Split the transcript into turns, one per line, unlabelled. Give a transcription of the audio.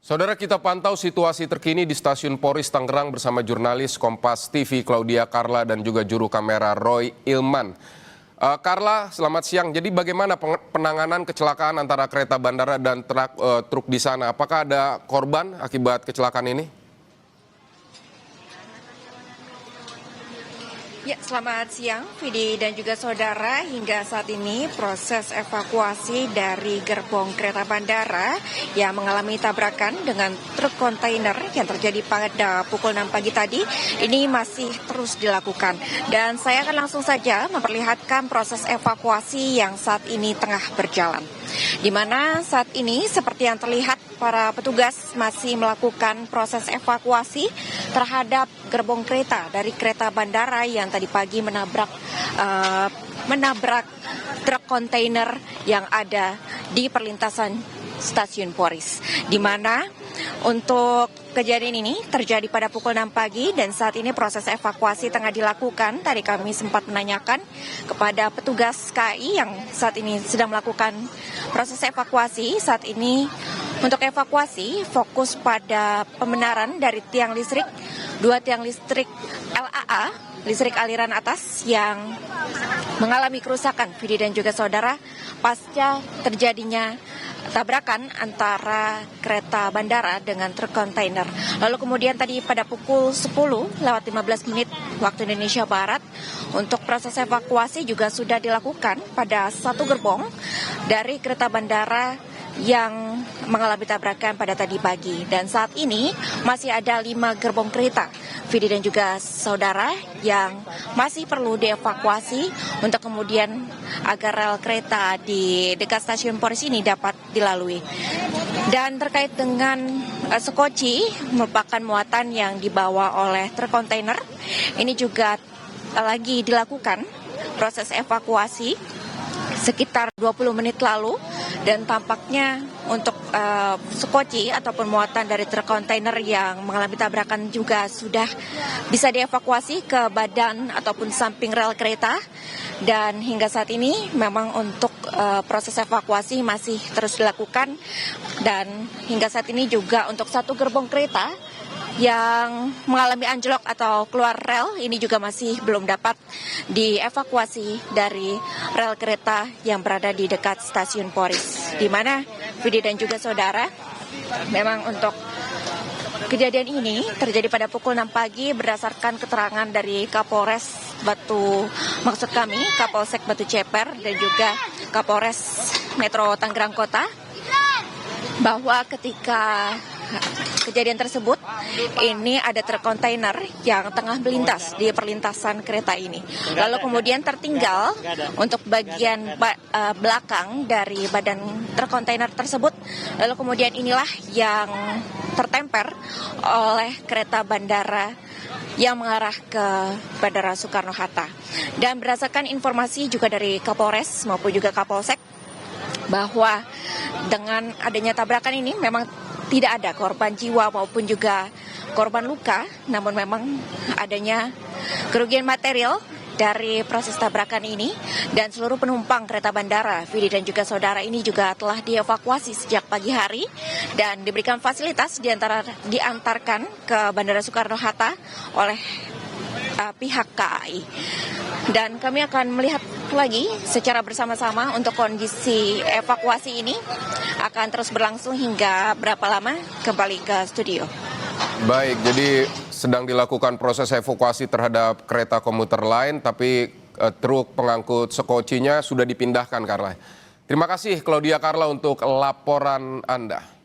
Saudara, kita pantau situasi terkini di Stasiun Poris Tangerang bersama jurnalis Kompas TV Claudia Carla dan juga juru kamera Roy Ilman. Carla, selamat siang. Jadi bagaimana penanganan kecelakaan antara kereta bandara dan truk di sana? Apakah ada korban akibat kecelakaan ini?
Ya, selamat siang, Vidi dan juga saudara. Hingga saat ini proses evakuasi dari gerbong kereta bandara yang mengalami tabrakan dengan truk kontainer yang terjadi pada pukul 6 pagi tadi ini masih terus dilakukan. Dan saya akan langsung saja memperlihatkan proses evakuasi yang saat ini tengah berjalan. Di mana saat ini seperti yang terlihat para petugas masih melakukan proses evakuasi terhadap gerbong kereta dari kereta bandara yang tadi pagi menabrak truk kontainer yang ada di perlintasan Stasiun Poris. Di mana untuk kejadian ini terjadi pada pukul 6 pagi dan saat ini proses evakuasi tengah dilakukan. Tadi kami sempat menanyakan kepada petugas KAI yang saat ini sedang melakukan proses evakuasi. Saat ini untuk evakuasi fokus pada pembenaran dari tiang listrik, 2 tiang listrik LAA, listrik aliran atas yang mengalami kerusakan, Vidi dan juga saudara, pasca terjadinya tabrakan antara kereta bandara dengan truk kontainer. Lalu kemudian tadi pada pukul 10:15 waktu Indonesia Barat, untuk proses evakuasi juga sudah dilakukan pada satu gerbong dari kereta bandara yang mengalami tabrakan pada tadi pagi. Dan saat ini masih ada 5 gerbong kereta, Vidi dan juga saudara, yang masih perlu dievakuasi untuk kemudian agar rel kereta di dekat Stasiun Poris ini dapat dilalui. Dan terkait dengan sekoci merupakan muatan yang dibawa oleh truk kontainer, ini juga lagi dilakukan proses evakuasi sekitar 20 menit lalu. Dan tampaknya untuk sekoci ataupun muatan dari truk kontainer yang mengalami tabrakan juga sudah bisa dievakuasi ke badan ataupun samping rel kereta. Dan hingga saat ini memang untuk proses evakuasi masih terus dilakukan. Dan hingga saat ini juga untuk satu gerbong kereta yang mengalami anjlok atau keluar rel ini juga masih belum dapat dievakuasi dari rel kereta yang berada di dekat Stasiun Poris. Di mana Vidi dan juga saudara, memang untuk kejadian ini terjadi pada pukul 6 pagi berdasarkan keterangan dari Kapolres Kapolsek Batu Ceper dan juga Kapolres Metro Tangerang Kota, bahwa ketika kejadian tersebut ini ada truk kontainer yang tengah melintas di perlintasan kereta ini. Lalu kemudian tertinggal untuk bagian belakang dari badan truk kontainer tersebut. Lalu kemudian inilah yang tertemper oleh kereta bandara yang mengarah ke Bandara Soekarno-Hatta. Dan berdasarkan informasi juga dari Kapolres maupun juga Kapolsek, bahwa dengan adanya tabrakan ini memang tidak ada korban jiwa maupun juga korban luka, namun memang adanya kerugian material dari proses tabrakan ini. Dan seluruh penumpang kereta bandara, Vidi dan juga saudara, ini juga telah dievakuasi sejak pagi hari dan diberikan fasilitas diantarkan ke Bandara Soekarno-Hatta oleh pihak KAI. Dan kami akan melihat lagi secara bersama-sama untuk kondisi evakuasi ini akan terus berlangsung hingga berapa lama kembali ke studio.
Baik, jadi sedang dilakukan proses evakuasi terhadap kereta komuter lain, tapi truk pengangkut sekocinya sudah dipindahkan, Carla. Terima kasih Claudia Carla untuk laporan Anda.